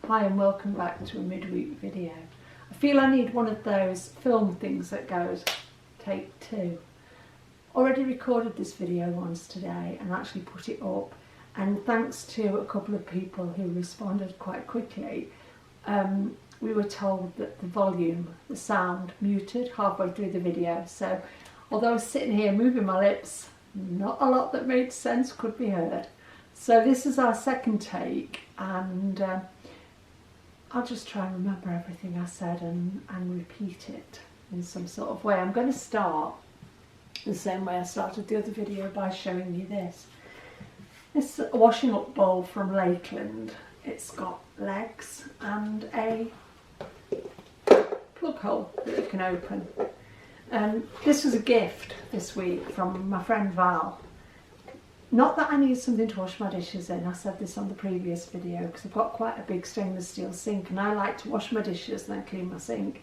Hi and welcome back to a midweek video. I feel I need one of those film things that goes take two. Already recorded this video once today and actually put it up, and thanks to a couple of people who responded quite quickly, we were told that the volume, the sound, muted halfway through the video. So although I was sitting here moving my lips, not a lot that made sense could be heard. So this is our second take, and I'll just try and remember everything I said and repeat it in some sort of way. I'm going to start the same way I started the other video, by showing you this. It's a washing up bowl from Lakeland. It's got legs and a plug hole that you can open. This was a gift this week from my friend Val. Not that I need something to wash my dishes in, I said this on the previous video, because I've got quite a big stainless steel sink and I like to wash my dishes and then clean my sink.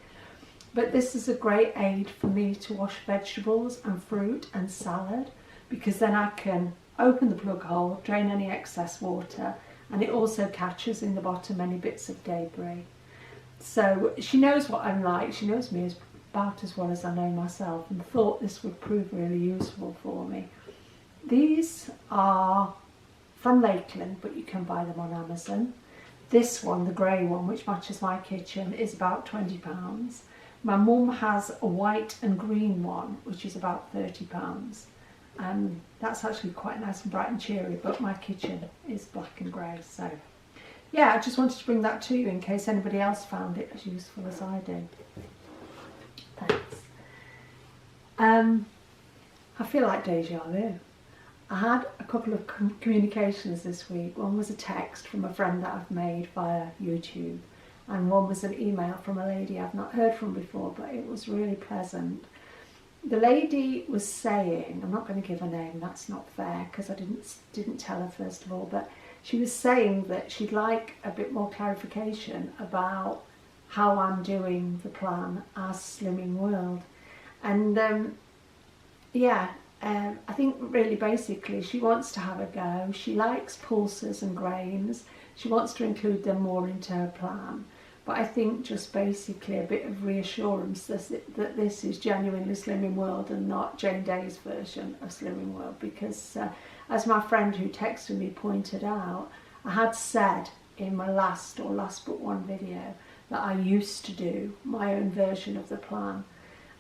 But this is a great aid for me to wash vegetables and fruit and salad, because then I can open the plug hole, drain any excess water, and it also catches in the bottom any bits of debris. So she knows what I'm like, she knows me about as well as I know myself, and thought this would prove really useful for me. These are from Lakeland, but you can buy them on Amazon. This one, the grey one, which matches my kitchen, is about £20. My mum has a white and green one, which is about £30. That's actually quite nice and bright and cheery, but my kitchen is black and grey. So yeah, I just wanted to bring that to you in case anybody else found it as useful as I do. Thanks. I feel like deja vu. I had a couple of communications this week. One was a text from a friend that I've made via YouTube, and one was an email from a lady I've not heard from before, but it was really pleasant. The lady was saying, I'm not going to give her name, that's not fair, because I didn't tell her first of all, but she was saying that she'd like a bit more clarification about how I'm doing the plan as Slimming World. And I think really basically she wants to have a go. She likes pulses and grains. She wants to include them more into her plan. But I think just basically a bit of reassurance that this is genuinely Slimming World and not Jane Day's version of Slimming World. Because as my friend who texted me pointed out, I had said in my last but one video that I used to do my own version of the plan.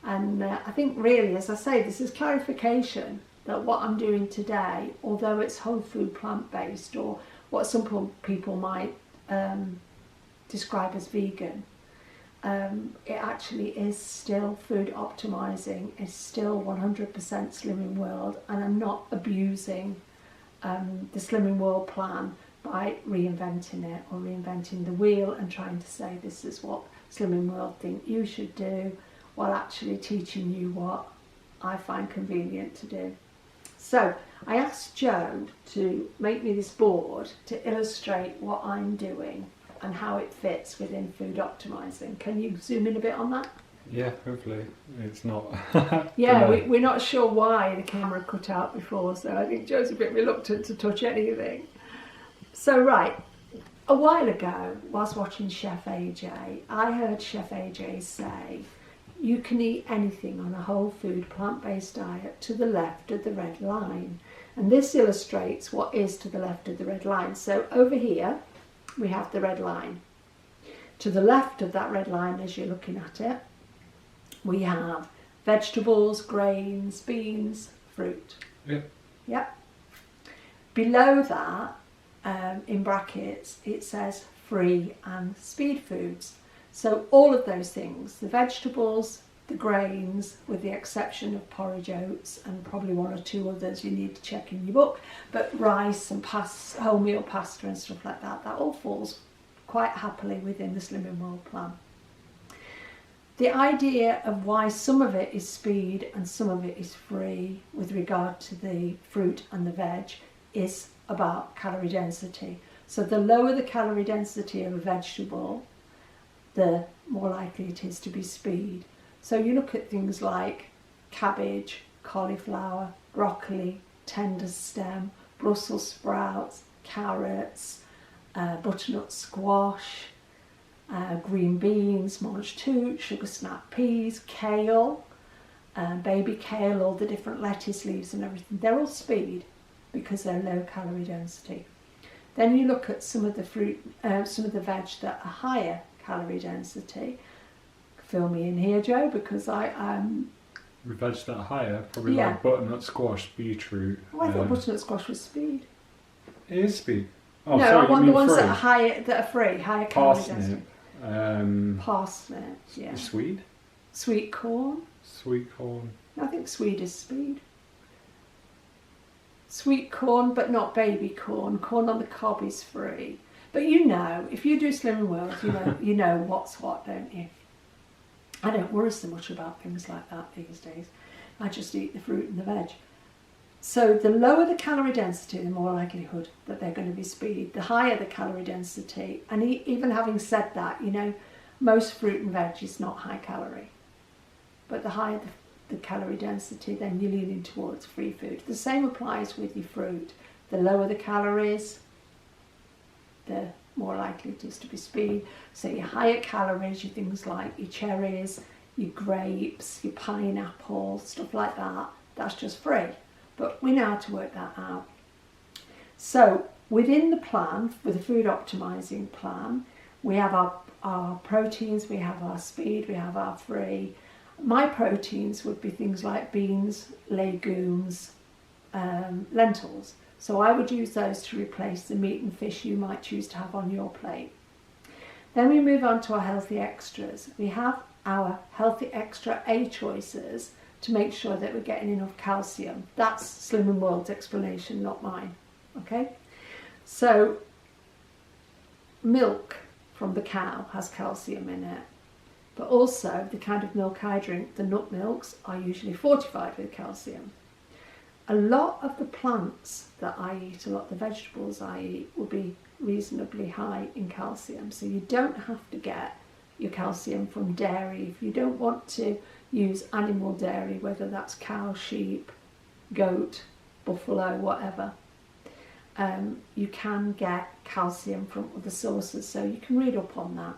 And I think really, as I say, this is clarification that what I'm doing today, although it's whole food plant-based, or what some people might describe as vegan, it actually is still food optimizing, it's still 100% Slimming World, and I'm not abusing the Slimming World plan by reinventing it or reinventing the wheel and trying to say this is what Slimming World think you should do, while actually teaching you what I find convenient to do. So I asked Joe to make me this board to illustrate what I'm doing and how it fits within food optimizing. Can you zoom in a bit on that? Yeah, hopefully it's not. Yeah, we're not sure why the camera cut out before, so I think Joe's a bit reluctant to touch anything. So right, a while ago, whilst watching Chef AJ, I heard Chef AJ say, you can eat anything on a whole food plant-based diet to the left of the red line. And this illustrates what is to the left of the red line. So over here, we have the red line. To the left of that red line, as you're looking at it, we have vegetables, grains, beans, fruit. Yep. Yep. Below that, in brackets, it says free and speed foods. So all of those things, the vegetables, the grains, with the exception of porridge oats and probably one or two others you need to check in your book, but rice and wholemeal pasta and stuff like that, that all falls quite happily within the Slimming World plan. The idea of why some of it is speed and some of it is free with regard to the fruit and the veg is about calorie density. So the lower the calorie density of a vegetable, the more likely it is to be speed. So you look at things like cabbage, cauliflower, broccoli, tender stem, Brussels sprouts, carrots, butternut squash, green beans, mange tout, sugar snap peas, kale, baby kale, all the different lettuce leaves and everything. They're all speed because they're low calorie density. Then you look at some of the fruit, some of the veg that are higher calorie density. Fill me in here, Joe, because With veg that are higher, probably Yeah. like butternut squash, beetroot. oh, I thought butternut squash was speed. It is speed. Oh, No, sorry, I you want mean the ones free. that are higher, that are free, higher calorie density. Parsnip. Parsnip, yeah. Swede? Sweet corn. Sweet corn. I think Swede is speed. Sweet corn, but not baby corn. Corn on the cob is free. But you know, if you do Slimming World, you know what's what, don't you? I don't worry so much about things like that these days. I just eat the fruit and the veg. So the lower the calorie density, the more likelihood that they're going to be speed. The higher the calorie density, and even having said that, most fruit and veg is not high calorie. But the higher the calorie density, then you're leaning towards free food. The same applies with your fruit. The lower the calories, the more likely it is to be speed. So your higher calories, your things like your cherries, your grapes, your pineapple, stuff like that, that's just free. But we know how to work that out. So within the plan, with the food optimizing plan, we have our proteins, we have our speed, we have our free. My proteins would be things like beans, legumes, lentils. So I would use those to replace the meat and fish you might choose to have on your plate. Then we move on to our healthy extras. We have our healthy extra A choices to make sure that we're getting enough calcium. That's Slimming World's explanation, not mine. Okay? So milk from the cow has calcium in it. But also the kind of milk I drink, the nut milks, are usually fortified with calcium. A lot of the plants that I eat, a lot of the vegetables I eat will be reasonably high in calcium. So you don't have to get your calcium from dairy. If you don't want to use animal dairy, whether that's cow, sheep, goat, buffalo, whatever, you can get calcium from other sources. So you can read up on that.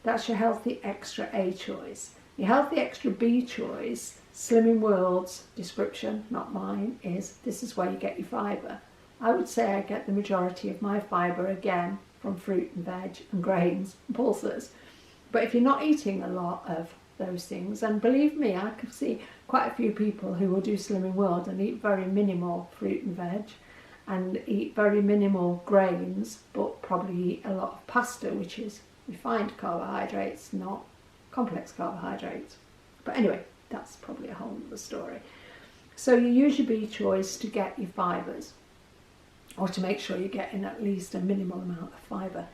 That's your healthy extra A choice. Your healthy extra B choice, Slimming World's description, not mine, is this is where you get your fibre. I would say I get the majority of my fibre again from fruit and veg and grains and pulses. But if you're not eating a lot of those things, and believe me, I can see quite a few people who will do Slimming World and eat very minimal fruit and veg and eat very minimal grains, but probably eat a lot of pasta, which is refined carbohydrates, not complex carbohydrates. But anyway, that's probably a whole other story. So you use your B choice to get your fibres, or to make sure you're getting at least a minimal amount of fibre.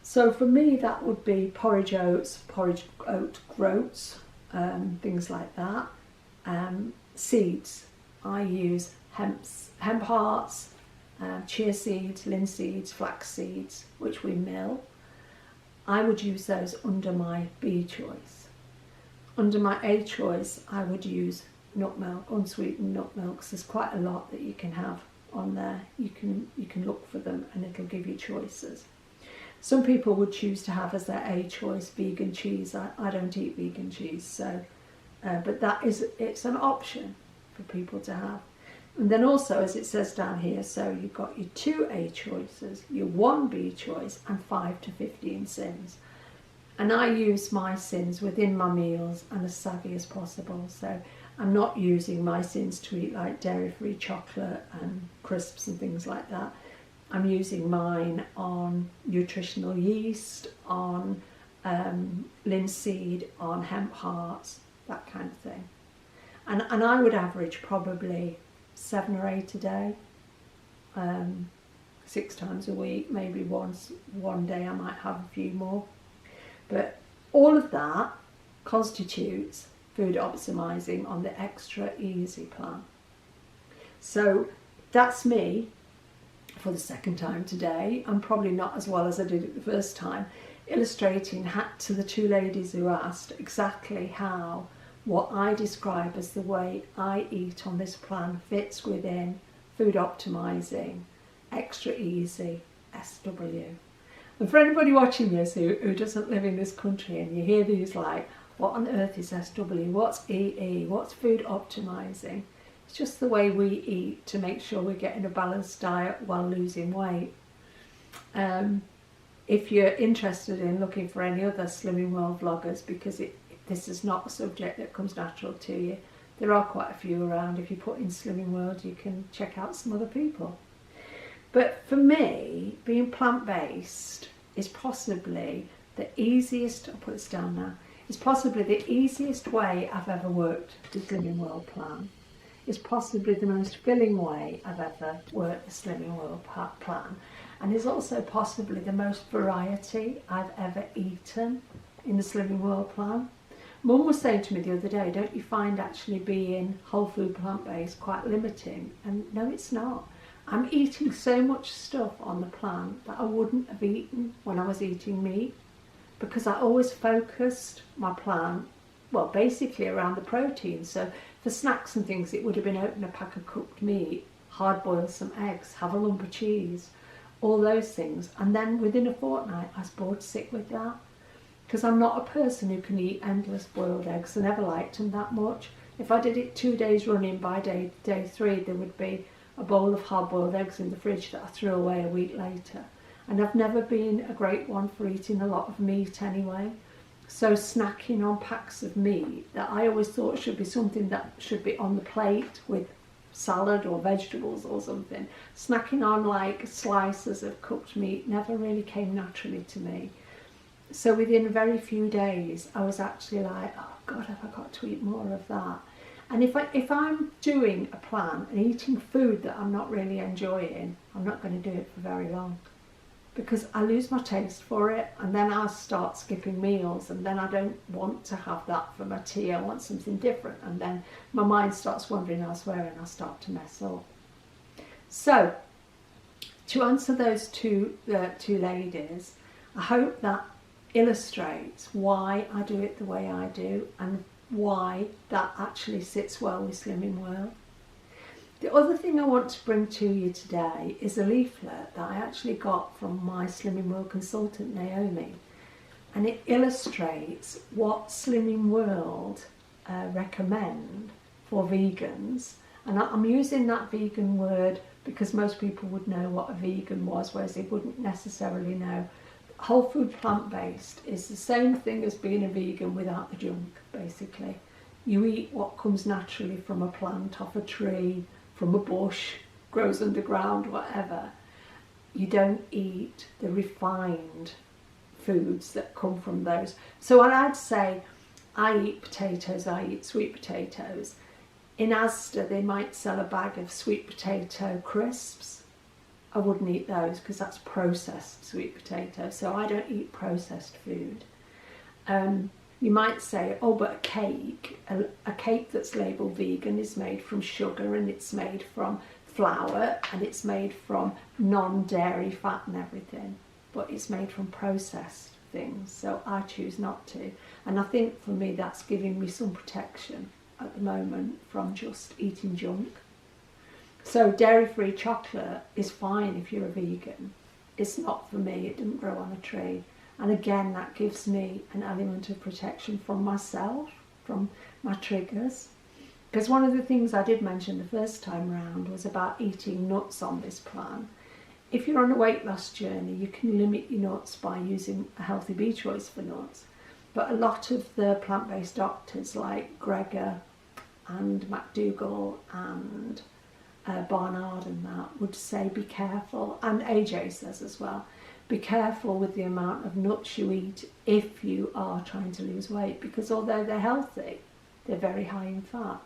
So for me, that would be porridge oats, porridge oat groats, things like that. Seeds, I use hemp hearts, chia seeds, linseeds, flax seeds, which we mill. I would use those under my B choice. Under my A choice, I would use nut milk, unsweetened nut milks. There's quite a lot that you can have on there. You can look for them and it'll give you choices. Some people would choose to have as their A choice vegan cheese. I don't eat vegan cheese, so but it's an option for people to have. And then also, as it says down here, so you've got your 2 A choices, your 1 B choice, and 5 to 15 sins. And I use my sins within my meals and as savvy as possible. So I'm not using my sins to eat like dairy-free chocolate and crisps and things like that. I'm using mine on nutritional yeast, on linseed, on hemp hearts, that kind of thing. And I would average probably 7 or 8 a day, 6 times a week, maybe one day I might have a few more. But all of that constitutes food optimizing on the extra easy plan. So that's me for the second time today, and probably not as well as I did it the first time, illustrating to the 2 ladies who asked exactly how what I describe as the way I eat on this plan fits within food optimizing, extra easy, SW. And for anybody watching this who doesn't live in this country, and you hear these like, what on earth is SW, what's EE, what's food optimizing? It's just the way we eat to make sure we're getting a balanced diet while losing weight. If you're interested in looking for any other Slimming World vloggers, because this is not a subject that comes natural to you, there are quite a few around. If you put in Slimming World, you can check out some other people. But for me, being plant-based is possibly the easiest, I'll put this down now, it's possibly the easiest way I've ever worked the Slimming World plan. It's possibly the most filling way I've ever worked the Slimming World plan. And is also possibly the most variety I've ever eaten in the Slimming World plan. Mum was saying to me the other day, don't you find actually being whole food plant-based quite limiting? And no, it's not. I'm eating so much stuff on the plan that I wouldn't have eaten when I was eating meat, because I always focused my plan, well, basically around the protein. So for snacks and things, it would have been open a pack of cooked meat, hard boil some eggs, have a lump of cheese, all those things. And then within a fortnight, I was bored sick with that, because I'm not a person who can eat endless boiled eggs. I never liked them that much. If I did it 2 days running, by day 3, there would be a bowl of hard-boiled eggs in the fridge that I threw away a week later. And I've never been a great one for eating a lot of meat anyway. So snacking on packs of meat that I always thought should be something that should be on the plate with salad or vegetables or something, snacking on like slices of cooked meat never really came naturally to me. So within very few days, I was actually like, oh God, have I got to eat more of that? And if I'm doing a plan and eating food that I'm not really enjoying, I'm not going to do it for very long, because I lose my taste for it, and then I'll start skipping meals, and then I don't want to have that for my tea. I want something different, and then my mind starts wandering elsewhere and I start to mess up. So to answer those two ladies, I hope that illustrates why I do it the way I do and why that actually sits well with Slimming World. The other thing I want to bring to you today is a leaflet that I actually got from my Slimming World consultant, Naomi, and it illustrates what Slimming World recommend for vegans. And I'm using that vegan word because most people would know what a vegan was, whereas they wouldn't necessarily know. Whole food plant-based is the same thing as being a vegan without the junk, basically. You eat what comes naturally from a plant, off a tree, from a bush, grows underground, whatever. You don't eat the refined foods that come from those. So when I'd say, I eat potatoes, I eat sweet potatoes, in Asda they might sell a bag of sweet potato crisps. I wouldn't eat those because that's processed sweet potato, so I don't eat processed food. You might say, oh, but a cake that's labelled vegan is made from sugar, and it's made from flour, and it's made from non-dairy fat and everything, but it's made from processed things, so I choose not to. And I think for me that's giving me some protection at the moment from just eating junk. So dairy-free chocolate is fine if you're a vegan. It's not for me, it didn't grow on a tree. And again, that gives me an element of protection from myself, from my triggers. Because one of the things I did mention the first time round was about eating nuts on this plan. If you're on a weight loss journey, you can limit your nuts by using a healthy B choice for nuts. But a lot of the plant-based doctors like Greger and McDougall and Barnard and that would say be careful, and AJ says as well, be careful with the amount of nuts you eat if you are trying to lose weight, because although they're healthy, they're very high in fat.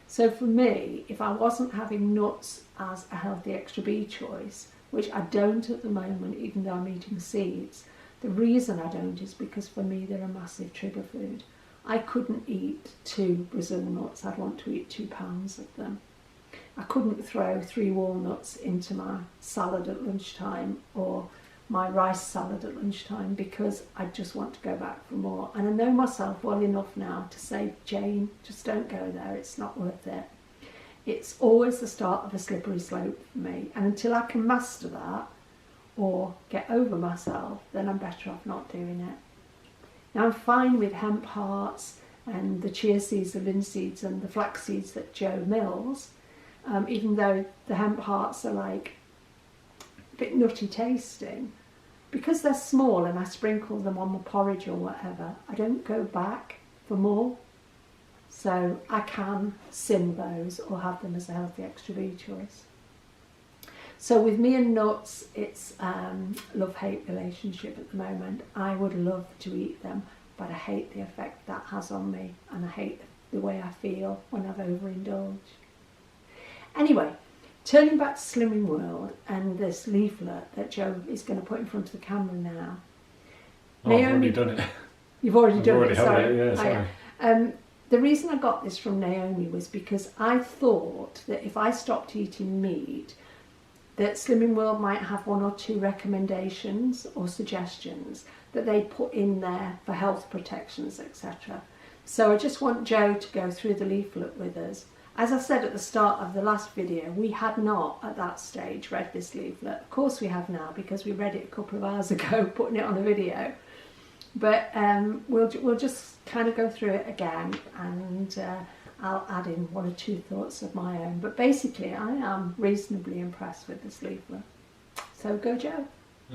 So for me, if I wasn't having nuts as a healthy extra B choice, which I don't at the moment even though I'm eating seeds, the reason I don't is because for me they're a massive trigger food. I couldn't eat 2 Brazil nuts, I'd want to eat 2 pounds of them. I couldn't throw 3 walnuts into my salad at lunchtime or my rice salad at lunchtime because I just want to go back for more. And I know myself well enough now to say, Jane, just don't go there, it's not worth it. It's always the start of a slippery slope for me. And until I can master that, or get over myself, then I'm better off not doing it. Now I'm fine with hemp hearts and the chia seeds, the linseeds and the flax seeds that Joe mills, even though the hemp hearts are like a bit nutty tasting. Because they're small and I sprinkle them on my porridge or whatever, I don't go back for more. So I can sim those or have them as a healthy extra V choice. So with me and nuts, it's love-hate relationship at the moment. I would love to eat them, but I hate the effect that has on me, and I hate the way I feel when I've overindulged. Anyway, turning back to Slimming World and this leaflet that Joe is going to put in front of the camera now. Oh, I've already done it. You've already I've done already it, had sorry. it, yeah, sorry. The reason I got this from Naomi was because I thought that if I stopped eating meat, that Slimming World might have 1 or 2 recommendations or suggestions that they put in there for health protections, etc. So I just want Joe to go through the leaflet with us. As I said at the start of the last video, we had not at that stage read this leaflet. Of course we have now, because we read it a couple of hours ago, putting it on a video. But we'll just kind of go through it again, and I'll add in 1 or 2 thoughts of my own. But basically, I am reasonably impressed with this leaflet. So go, Joe.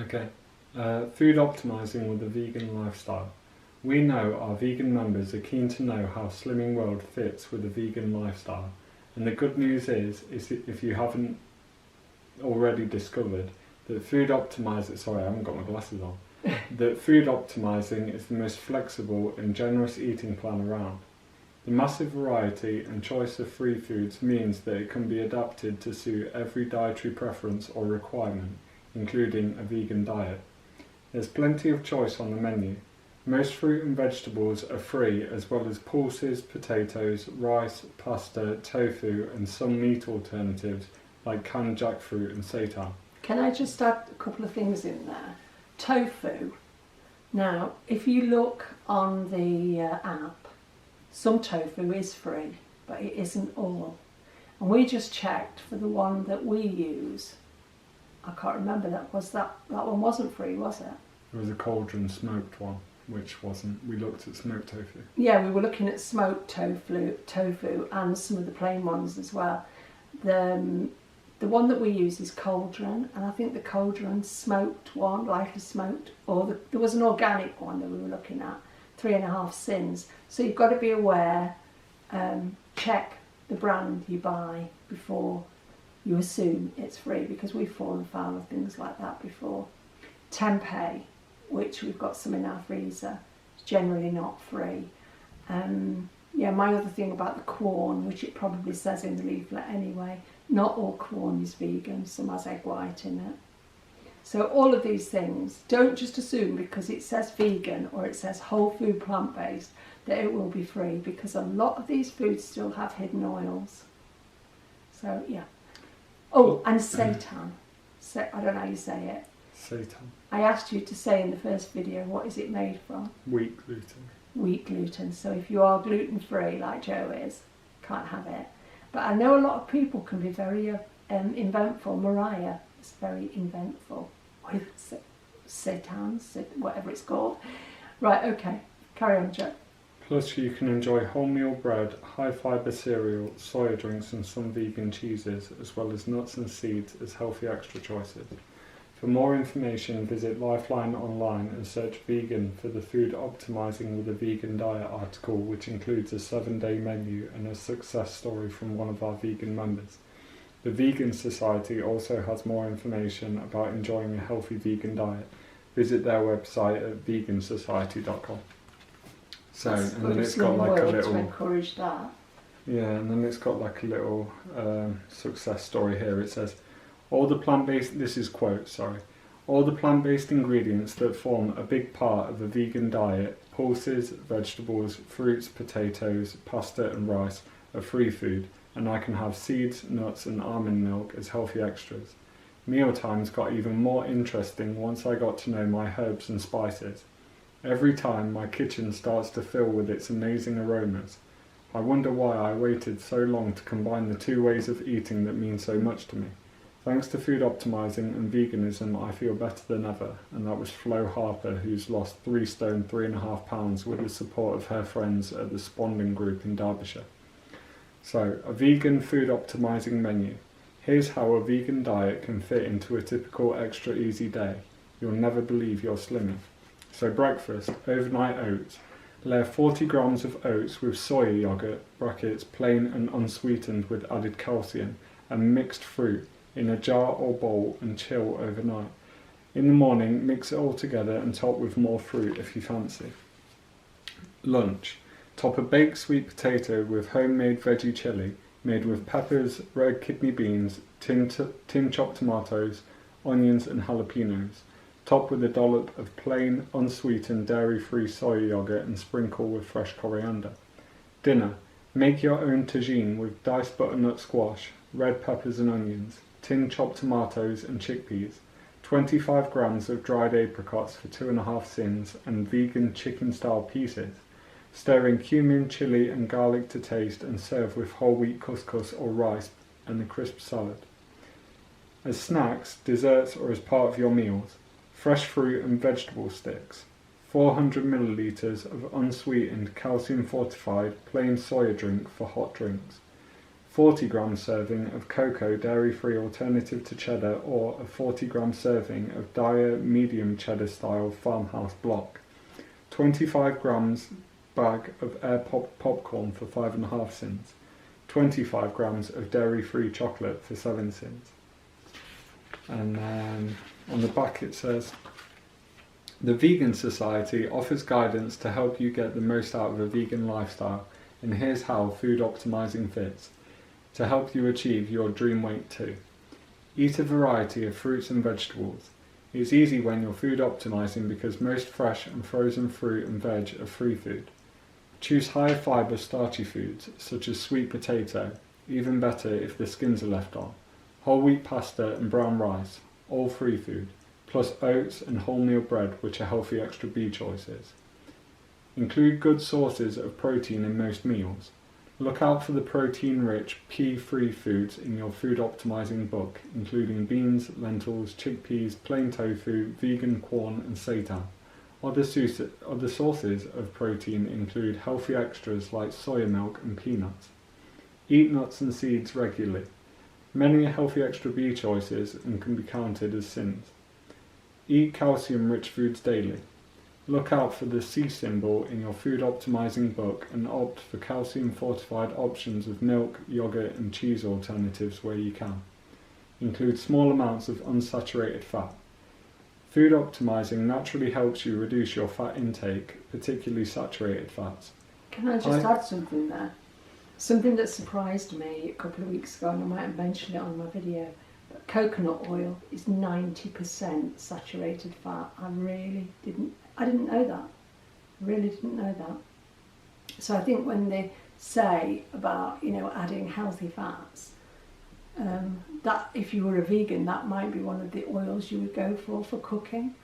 Okay. Food optimising with a vegan lifestyle. We know our vegan members are keen to know how Slimming World fits with a vegan lifestyle. And the good news is if you haven't already discovered, that food optimising, sorry, I haven't got my glasses on, that food optimising is the most flexible and generous eating plan around. The massive variety and choice of free foods means that it can be adapted to suit every dietary preference or requirement, including a vegan diet. There's plenty of choice on the menu. Most fruit and vegetables are free, as well as pulses, potatoes, rice, pasta, tofu and some meat alternatives like canned jackfruit and seitan. Can I just add a couple of things in there? Tofu. Now, if you look on the app, some tofu is free, but it isn't all. And we just checked for the one that we use. I can't remember, that one wasn't free, was it? There was a cauldron smoked one, which wasn't. We looked at smoked tofu. Yeah, we were looking at smoked tofu and some of the plain ones as well. The one that we use is cauldron, and I think the cauldron smoked one, lightly smoked, or there was an organic one that we were looking at, 3.5 sins. So you've got to be aware, check the brand you buy before you assume it's free, because we've fallen foul of things like that before. Tempeh, which we've got some in our freezer, is generally not free. Yeah, my other thing about the Quorn, which it probably says in the leaflet anyway, not all Quorn is vegan, some has egg white in it. So all of these things, don't just assume because it says vegan or it says whole food plant-based that it will be free, because a lot of these foods still have hidden oils. So yeah. Oh, and seitan. I don't know how you say it. Seitan. I asked you to say in the first video, what is it made from? Wheat gluten. Wheat gluten. So if you are gluten-free, like Joe is, can't have it. But I know a lot of people can be very inventful. Mariah is very inventful with seitan, whatever it's called. Right, okay. Carry on, Joe. Plus you can enjoy wholemeal bread, high fibre cereal, soya drinks and some vegan cheeses, as well as nuts and seeds as healthy extra choices. For more information, visit Lifeline online and search vegan for the Food Optimising with a Vegan Diet article, which includes a 7-day menu and a success story from one of our vegan members. The Vegan Society also has more information about enjoying a healthy vegan diet. Visit their website at vegansociety.com. So, That's and then it's got like a little... to encourage that. Yeah, and then it's got like a little success story here. It says, all the plant-based ingredients that form a big part of a vegan diet, pulses, vegetables, fruits, potatoes, pasta and rice, are free food, and I can have seeds, nuts and almond milk as healthy extras. Mealtimes got even more interesting once I got to know my herbs and spices. Every time my kitchen starts to fill with its amazing aromas. I wonder why I waited so long to combine the 2 ways of eating that mean so much to me. Thanks to food optimising and veganism, I feel better than ever. And that was Flo Harper, who's lost 3 stone 3.5 pounds with the support of her friends at the Sponding Group in Derbyshire. So, a vegan food optimising menu. Here's how a vegan diet can fit into a typical extra easy day. You'll never believe you're slimming. So breakfast, overnight oats. Layer 40 grams of oats with soya yogurt, brackets, plain and unsweetened with added calcium, and mixed fruit in a jar or bowl and chill overnight. In the morning, mix it all together and top with more fruit if you fancy. Lunch. Top a baked sweet potato with homemade veggie chilli made with peppers, red kidney beans, tin chopped tomatoes, onions and jalapenos. Top with a dollop of plain, unsweetened, dairy-free soya yogurt and sprinkle with fresh coriander. Dinner. Make your own tagine with diced butternut squash, red peppers and onions, tin chopped tomatoes and chickpeas, 25 grams of dried apricots for 2.5 sins and vegan chicken-style pieces. Stir in cumin, chilli and garlic to taste and serve with whole wheat couscous or rice and a crisp salad. As snacks, desserts or as part of your meals, fresh fruit and vegetable sticks, 400 millilitres of unsweetened calcium-fortified plain soya drink for hot drinks, 40 gram serving of cocoa dairy-free alternative to cheddar or a 40 gram serving of Dyer medium cheddar style farmhouse block, 25 grams bag of air popped popcorn for 5.5 cents, 25 grams of dairy-free chocolate for 7 cents. And then on the back it says, the Vegan Society offers guidance to help you get the most out of a vegan lifestyle, and here's how food optimizing fits to help you achieve your dream weight too. Eat a variety of fruits and vegetables. It's easy when you're food optimizing because most fresh and frozen fruit and veg are free food. Choose higher fibre starchy foods such as sweet potato, even better if the skins are left on, whole wheat pasta and brown rice, all free food, plus oats and wholemeal bread which are healthy extra B choices. Include good sources of protein in most meals. Look out for the protein-rich, pea-free foods in your food optimizing book, including beans, lentils, chickpeas, plain tofu, vegan corn and seitan. Other sources of protein include healthy extras like soya milk and peanuts. Eat nuts and seeds regularly. Many are healthy extra B choices and can be counted as sins. Eat calcium-rich foods daily. Look out for the C symbol in your food optimizing book and opt for calcium-fortified options of milk, yogurt and cheese alternatives where you can. Include small amounts of unsaturated fat. Food optimizing naturally helps you reduce your fat intake, particularly saturated fats. Can I just add something there? Something that surprised me a couple of weeks ago, and I might have mentioned it on my video, but coconut oil is 90% saturated fat. I didn't know that. I really didn't know that. So I think when they say about, adding healthy fats, that if you were a vegan, that might be one of the oils you would go for cooking.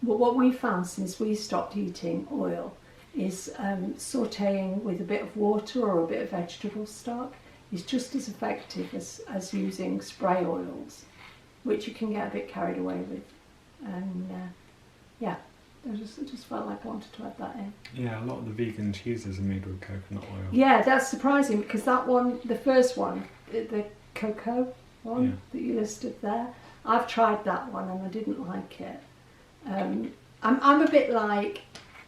But what we found since we stopped eating oil is sautéing with a bit of water or a bit of vegetable stock is just as effective as using spray oils, which you can get a bit carried away with. And I just felt like I wanted to add that in. Yeah, a lot of the vegan cheeses are made with coconut oil. Yeah, that's surprising because that one, the first one, the cocoa one that you listed there, I've tried that one and I didn't like it. I'm a bit like,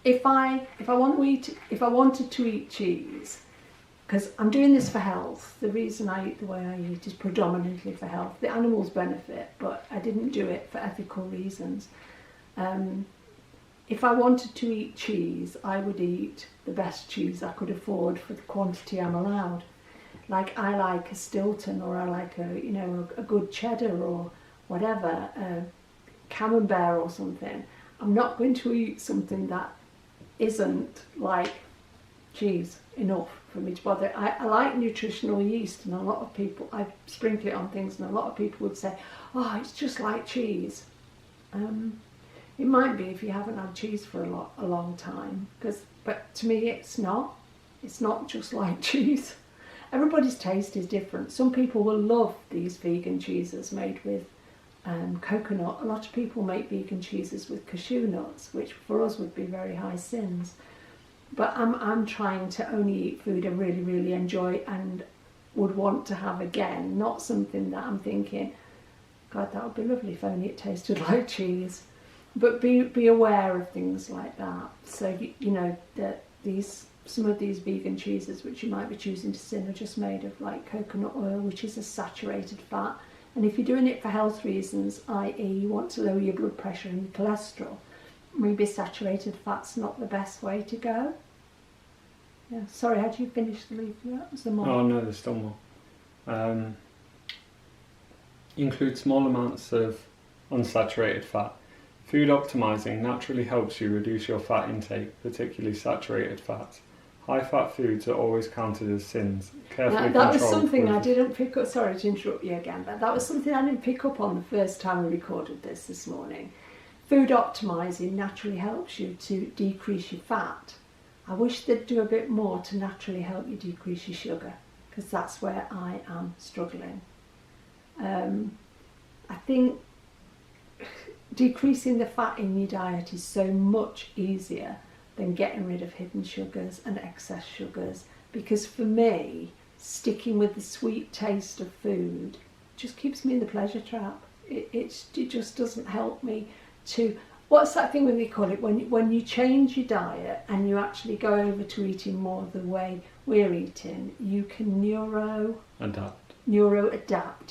if I wanted to eat cheese, because I'm doing this for health, the reason I eat the way I eat is predominantly for health. The animals benefit, but I didn't do it for ethical reasons. If I wanted to eat cheese, I would eat the best cheese I could afford for the quantity I'm allowed. Like I like a Stilton, or I like a good cheddar or whatever, a camembert or something. I'm not going to eat something that isn't like cheese enough for me to bother. I like nutritional yeast, and a lot of people, I sprinkle it on things, and a lot of people would say, oh, it's just like cheese. It might be if you haven't had cheese for a long time, but to me it's not just like cheese. everybody's taste is different. Some people will love these vegan cheeses made with coconut. A lot of people make vegan cheeses with cashew nuts, which for us would be very high sins. But I'm trying to only eat food I really, really enjoy and would want to have again, not something that I'm thinking, God, that would be lovely if only it tasted like cheese. But be aware of things like that. So you know that some of these vegan cheeses which you might be choosing to sin are just made of like coconut oil, which is a saturated fat. And if you're doing it for health reasons, i.e. you want to lower your blood pressure and your cholesterol, maybe saturated fat's not the best way to go. Yeah, sorry, had you finished the leaflet? Was there more? Oh no, there's still more. Include small amounts of unsaturated fat. Food optimizing naturally helps you reduce your fat intake, particularly saturated fats. High-fat foods are always counted as sins. Carefully That was controlled something I with- didn't pick up. Sorry to interrupt you again, but that was something I didn't pick up on the first time we recorded this morning. Food optimizing naturally helps you to decrease your fat. I wish they'd do a bit more to naturally help you decrease your sugar, because that's where I am struggling. I think decreasing the fat in your diet is so much easier than getting rid of hidden sugars and excess sugars, because for me, sticking with the sweet taste of food just keeps me in the pleasure trap. It just doesn't help me to, what's that thing when they call it, when you change your diet and you actually go over to eating more the way we're eating, you can neuroadapt.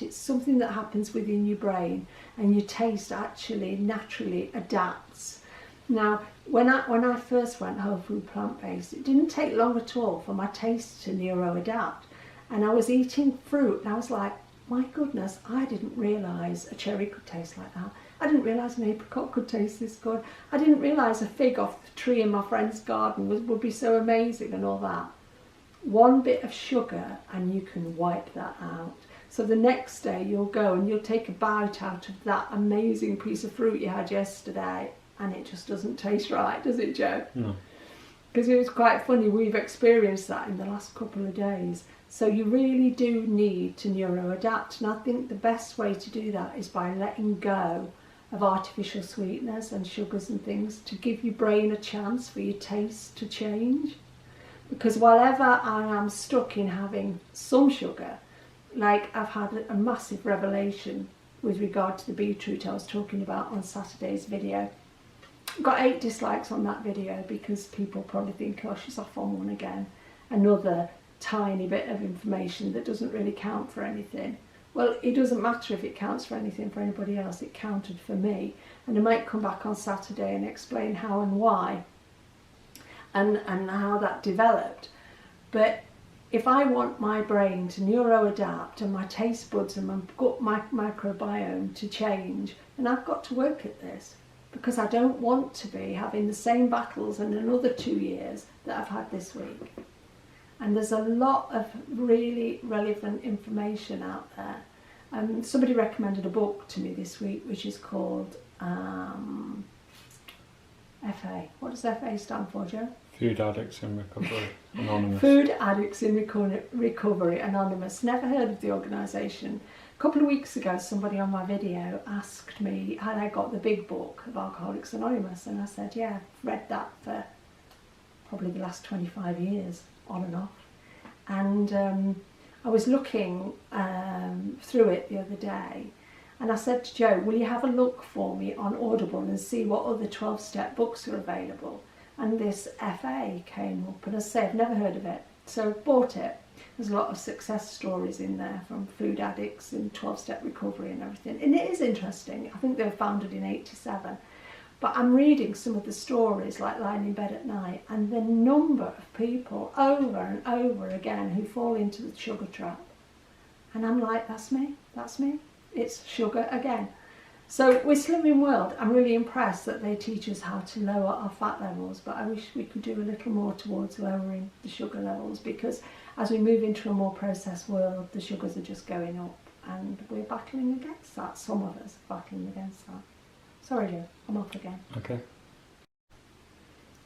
It's something that happens within your brain, and your taste actually naturally adapts. Now, when I first went whole food plant-based, it didn't take long at all for my taste to neuroadapt. And I was eating fruit and I was like, my goodness, I didn't realise a cherry could taste like that. I didn't realise an apricot could taste this good. I didn't realise a fig off the tree in my friend's garden would be so amazing and all that. One bit of sugar and you can wipe that out. So the next day you'll go and you'll take a bite out of that amazing piece of fruit you had yesterday, and it just doesn't taste right, does it, Joe? No. Because it was quite funny, we've experienced that in the last couple of days. So you really do need to neuroadapt, and I think the best way to do that is by letting go of artificial sweeteners and sugars and things, to give your brain a chance for your taste to change. Because whenever I am stuck in having some sugar, like I've had a massive revelation with regard to the beetroot I was talking about on Saturday's video. Got 8 dislikes on that video because people probably think, oh, she's off on one again. Another tiny bit of information that doesn't really count for anything. Well, it doesn't matter if it counts for anything for anybody else, it counted for me. And I might come back on Saturday and explain how and why and how that developed. But if I want my brain to neuroadapt and my taste buds and my gut microbiome to change, then I've got to work at this, because I don't want to be having the same battles in another 2 years that I've had this week. And there's a lot of really relevant information out there. Somebody recommended a book to me this week which is called FA. What does FA stand for, Joe? Food Addicts in Recovery Anonymous. Food Addicts in Recovery Anonymous. Never heard of the organisation. A couple of weeks ago, somebody on my video asked me had I got the big book of Alcoholics Anonymous, and I said, yeah, I've read that for probably the last 25 years, on and off. And I was looking through it the other day, and I said to Joe, will you have a look for me on Audible and see what other 12-step books are available? And this FA came up, and as I say, I've never heard of it, so bought it. There's a lot of success stories in there from food addicts and 12-step recovery and everything, and it is interesting. I think they were founded in '87, but I'm reading some of the stories, like lying in bed at night, and the number of people over and over again who fall into the sugar trap, and I'm like, that's me, it's sugar again. So with Slimming World, I'm really impressed that they teach us how to lower our fat levels, but I wish we could do a little more towards lowering the sugar levels, because as we move into a more processed world, the sugars are just going up, and we're battling against that. Some of us are battling against that. Sorry, Joe, I'm off again. Okay.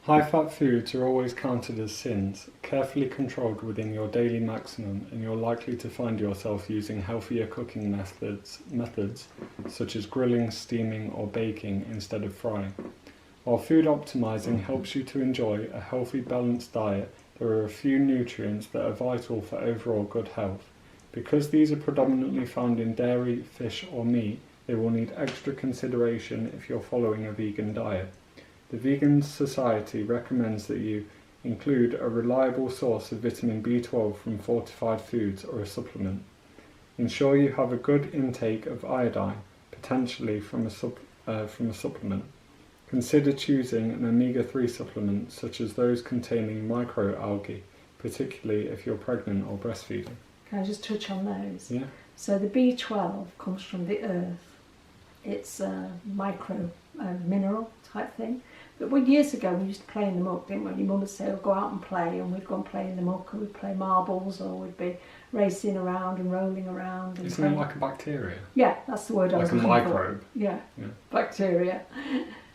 High-fat foods are always counted as sins, carefully controlled within your daily maximum, and you're likely to find yourself using healthier cooking methods such as grilling, steaming or baking instead of frying. While food optimizing helps you to enjoy a healthy, balanced diet, there are a few nutrients that are vital for overall good health. Because these are predominantly found in dairy, fish or meat, they will need extra consideration if you're following a vegan diet. The Vegan Society recommends that you include a reliable source of vitamin B12 from fortified foods or a supplement. Ensure you have a good intake of iodine, potentially from a supplement. Consider choosing an omega-3 supplement such as those containing microalgae, particularly if you're pregnant or breastfeeding. Can I just touch on those? Yeah. So the B12 comes from the earth. It's a micro mineral type thing. But years ago we used to play in the muck, didn't we? Your mum would say, "Oh, go out and play," and we'd go and play in the muck, and we'd play marbles, or we'd be racing around and rolling around. And Isn't it like a bacteria? Yeah, that's the word I was looking for. Like a microbe? Yeah, bacteria.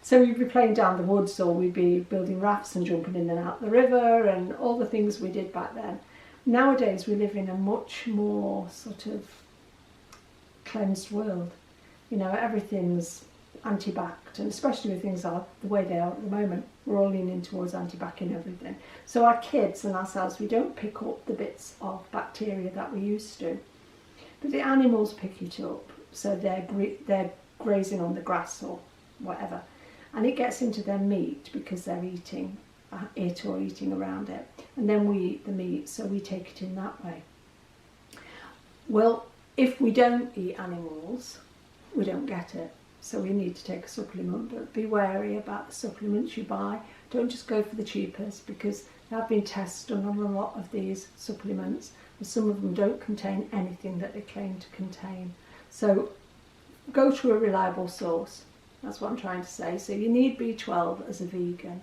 So we'd be playing down the woods, or we'd be building rafts and jumping in and out the river, and all the things we did back then. Nowadays we live in a much more sort of cleansed world. You know, everything's anti-backed, and especially with things like the way they are at the moment, we're all leaning towards anti-backing everything. So our kids and ourselves, we don't pick up the bits of bacteria that we used to, but the animals pick it up. So they're grazing on the grass or whatever, and it gets into their meat because they're eating it or eating around it, and then we eat the meat, so we take it in that way. Well, if we don't eat animals, we don't get it. So we need to take a supplement, but be wary about the supplements you buy. Don't just go for the cheapest, because there have been tests done on a lot of these supplements, and some of them don't contain anything that they claim to contain. So go to a reliable source. That's what I'm trying to say. So you need B12 as a vegan.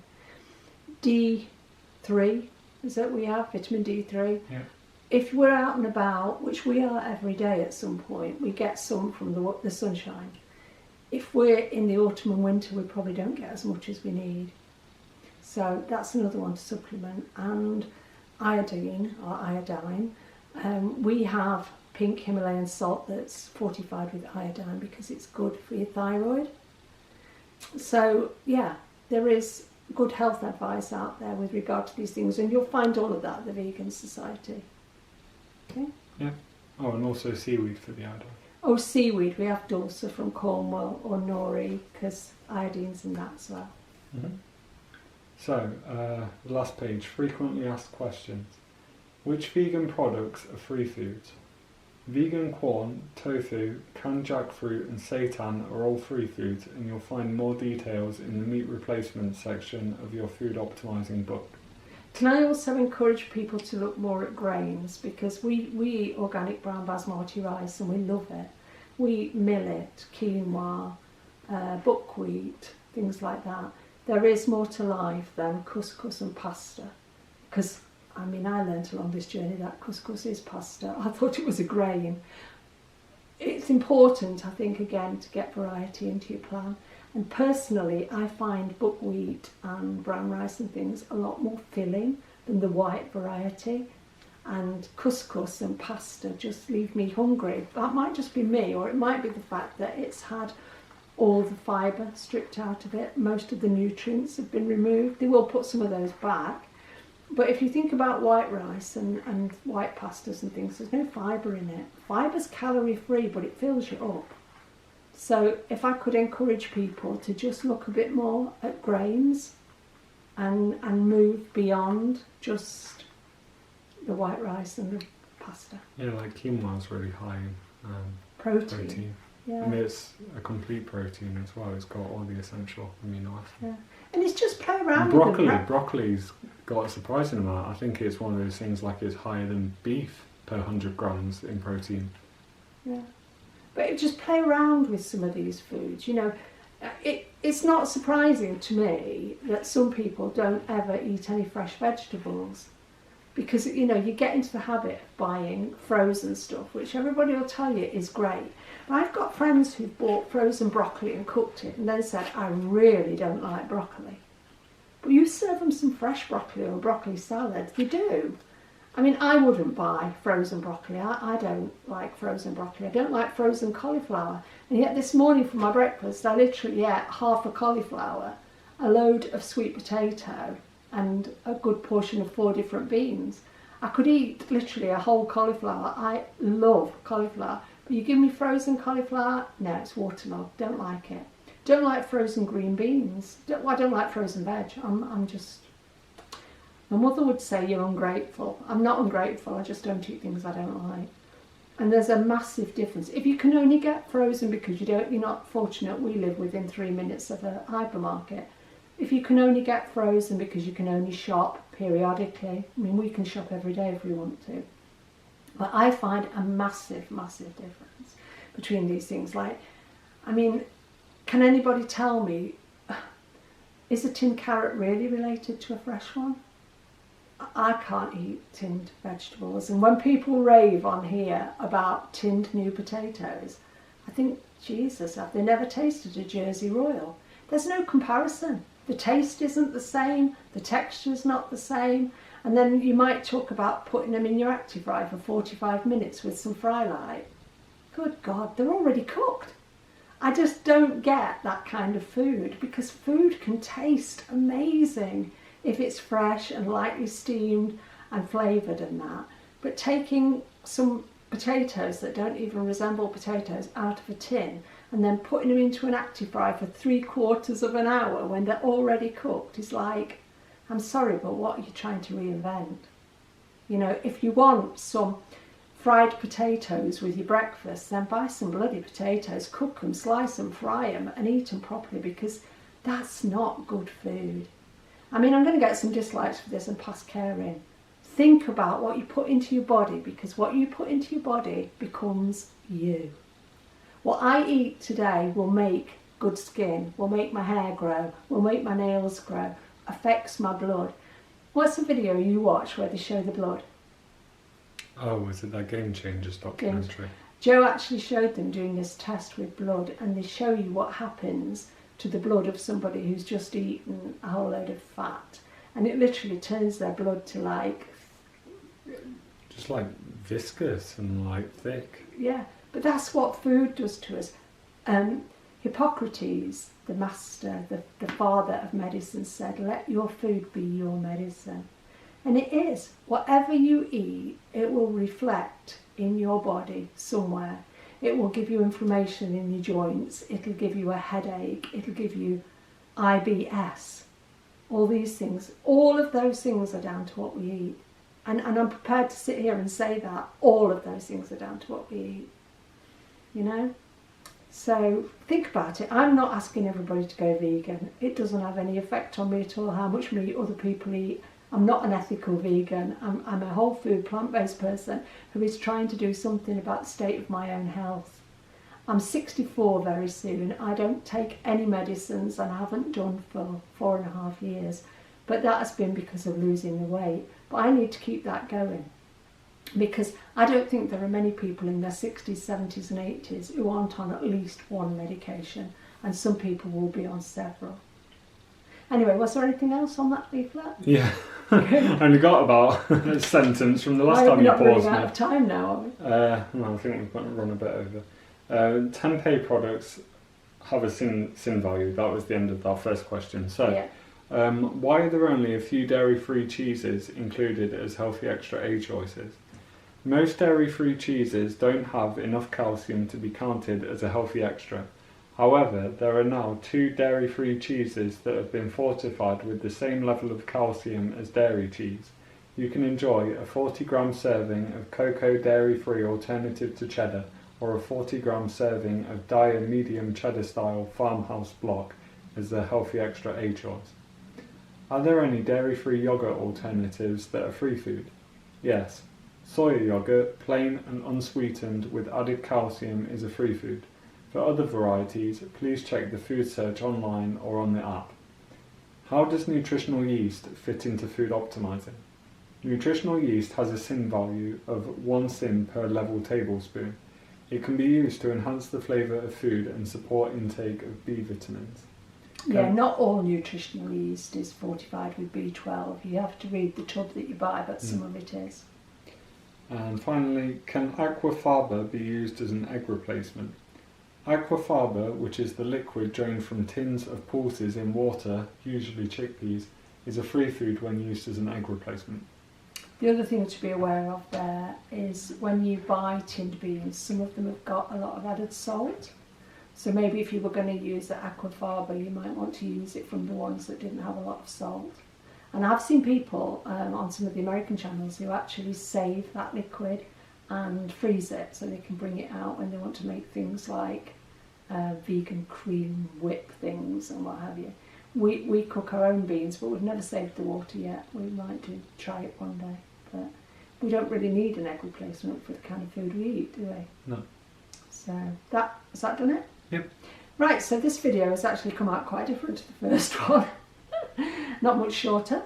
D3 is that we have, vitamin D3. Yeah. If we're out and about, which we are every day at some point, we get some from the sunshine. If we're in the autumn and winter, we probably don't get as much as we need. So that's another one to supplement. And iodine, or iodine. We have pink Himalayan salt that's fortified with iodine because it's good for your thyroid. So yeah, there is good health advice out there with regard to these things, and you'll find all of that at the Vegan Society. Okay? Yeah. Oh, and also seaweed for the iodine. Oh, seaweed. We have dulse from Cornwall or nori, because iodine's in that as well. Mm-hmm. So, the last page, frequently asked questions. Which vegan products are free foods? Vegan corn, tofu, canned jackfruit and seitan are all free foods, and you'll find more details in the meat replacement section of your food optimizing book. Can I also encourage people to look more at grains, because we eat organic brown basmati rice and we love it. We eat millet, quinoa, buckwheat, things like that. There is more to life than couscous and pasta, because I learnt along this journey that couscous is pasta. I thought it was a grain. It's important, I think, again, to get variety into your plan. And personally, I find buckwheat and brown rice and things a lot more filling than the white variety. And couscous and pasta just leave me hungry. That might just be me, or it might be the fact that it's had all the fibre stripped out of it. Most of the nutrients have been removed. They will put some of those back. But if you think about white rice and white pastas and things, there's no fibre in it. Fibre's calorie free, but it fills you up. So if I could encourage people to just look a bit more at grains and move beyond just the white rice and the pasta. Yeah, like quinoa is really high in protein. Yeah. And it's a complete protein as well. It's got all the essential amino acids. Yeah. And it's just play around And with them. broccoli's got a surprising amount. I think it's one of those things like it's higher than beef per 100 grams in protein. Yeah. But just play around with some of these foods. You know, it's not surprising to me that some people don't ever eat any fresh vegetables, because, you know, you get into the habit of buying frozen stuff, which everybody will tell you is great. But I've got friends who've bought frozen broccoli and cooked it and then said, I really don't like broccoli. But you serve them some fresh broccoli or broccoli salad, they do. I mean, I wouldn't buy frozen broccoli. I don't like frozen broccoli. I don't like frozen cauliflower. And yet this morning for my breakfast, I literally ate half a cauliflower, a load of sweet potato, and a good portion of 4 different beans. I could eat literally a whole cauliflower. I love cauliflower. But you give me frozen cauliflower, no, it's waterlogged. Don't like it. Don't like frozen green beans. I don't like frozen veg. I'm just... My mother would say you're ungrateful. I'm not ungrateful, I just don't eat things I don't like. And there's a massive difference. If you can only get frozen because you're not fortunate, we live within 3 minutes of a hypermarket. If you can only get frozen because you can only shop periodically, I mean, we can shop every day if we want to. But I find a massive, massive difference between these things. Like, I mean, can anybody tell me, is a tinned carrot really related to a fresh one? I can't eat tinned vegetables, and when people rave on here about tinned new potatoes, I think, Jesus, have they never tasted a Jersey Royal? There's no comparison. The taste isn't the same, the texture's not the same, and then you might talk about putting them in your active fry for 45 minutes with some fry light. Good God, they're already cooked. I just don't get that kind of food, because food can taste amazing if it's fresh and lightly steamed and flavoured and that. But taking some potatoes that don't even resemble potatoes out of a tin and then putting them into an active fry for 3/4 of an hour when they're already cooked is like, I'm sorry, but what are you trying to reinvent? You know, if you want some fried potatoes with your breakfast, then buy some bloody potatoes, cook them, slice them, fry them and eat them properly, because that's not good food. I mean, I'm going to get some dislikes for this and pass care in. Think about what you put into your body, because what you put into your body becomes you. What I eat today will make good skin, will make my hair grow, will make my nails grow, affects my blood. What's the video you watch where they show the blood? Oh, was it that Game Changers documentary? Joe actually showed them doing this test with blood, and they show you what happens to the blood of somebody who's just eaten a whole load of fat, and it literally turns their blood to like... just like viscous and like thick. Yeah, but that's what food does to us. Hippocrates, the master, the father of medicine, said, let your food be your medicine. And it is. Whatever you eat, it will reflect in your body somewhere. It will give you inflammation in your joints, it'll give you a headache, it'll give you IBS. All these things, all of those things are down to what we eat. And I'm prepared to sit here and say that all of those things are down to what we eat. You know? So think about it. I'm not asking everybody to go vegan. It doesn't have any effect on me at all how much meat other people eat. I'm not an ethical vegan. I'm a whole food, plant-based person who is trying to do something about the state of my own health. I'm 64 very soon. I don't take any medicines, and I haven't done for 4.5 years. But that has been because of losing the weight. But I need to keep that going, because I don't think there are many people in their 60s, 70s and 80s who aren't on at least one medication, and some people will be on several. Anyway, was there anything else on that leaflet? Yeah, I only got about a sentence from the last time you paused me. We're not running out of time now, are we? No, I think we've got to run a bit over. Tempeh products have a sin value. That was the end of our first question. So, yeah. Why are there only a few dairy-free cheeses included as healthy extra A choices? Most dairy-free cheeses don't have enough calcium to be counted as a healthy extra. However, there are now 2 dairy-free cheeses that have been fortified with the same level of calcium as dairy cheese. You can enjoy a 40-gram serving of cocoa dairy-free alternative to cheddar, or a 40-gram serving of Dyer medium cheddar-style farmhouse block as the healthy extra A choice. Are there any dairy-free yogurt alternatives that are free food? Yes. Soya yogurt, plain and unsweetened with added calcium, is a free food. For other varieties, please check the food search online or on the app. How does nutritional yeast fit into food optimizing? Nutritional yeast has a sin value of 1 sin per level tablespoon. It can be used to enhance the flavour of food and support intake of B vitamins. Yeah, not all nutritional yeast is fortified with B12. You have to read the tub that you buy, but some of it is. And finally, can aquafaba be used as an egg replacement? Aquafaba, which is the liquid drained from tins of pulses in water, usually chickpeas, is a free food when used as an egg replacement. The other thing to be aware of there is when you buy tinned beans, some of them have got a lot of added salt. So maybe if you were going to use the aquafaba, you might want to use it from the ones that didn't have a lot of salt. And I've seen people on some of the American channels who actually save that liquid and freeze it so they can bring it out when they want to make things like vegan cream whip things and what have you. We cook our own beans, but we've never saved the water yet. We might try it one day, but we don't really need an egg replacement for the kind of food we eat, do we? No. So has that done it? Yep. Right, so this video has actually come out quite different to the first one. Not much shorter,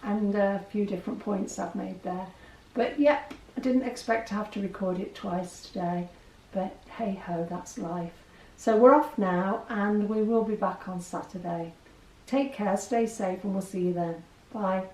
and a few different points I've made there. But yep, I didn't expect to have to record it twice today, but hey ho, that's life. So we're off now, and we will be back on Saturday. Take care, stay safe, and we'll see you then. Bye.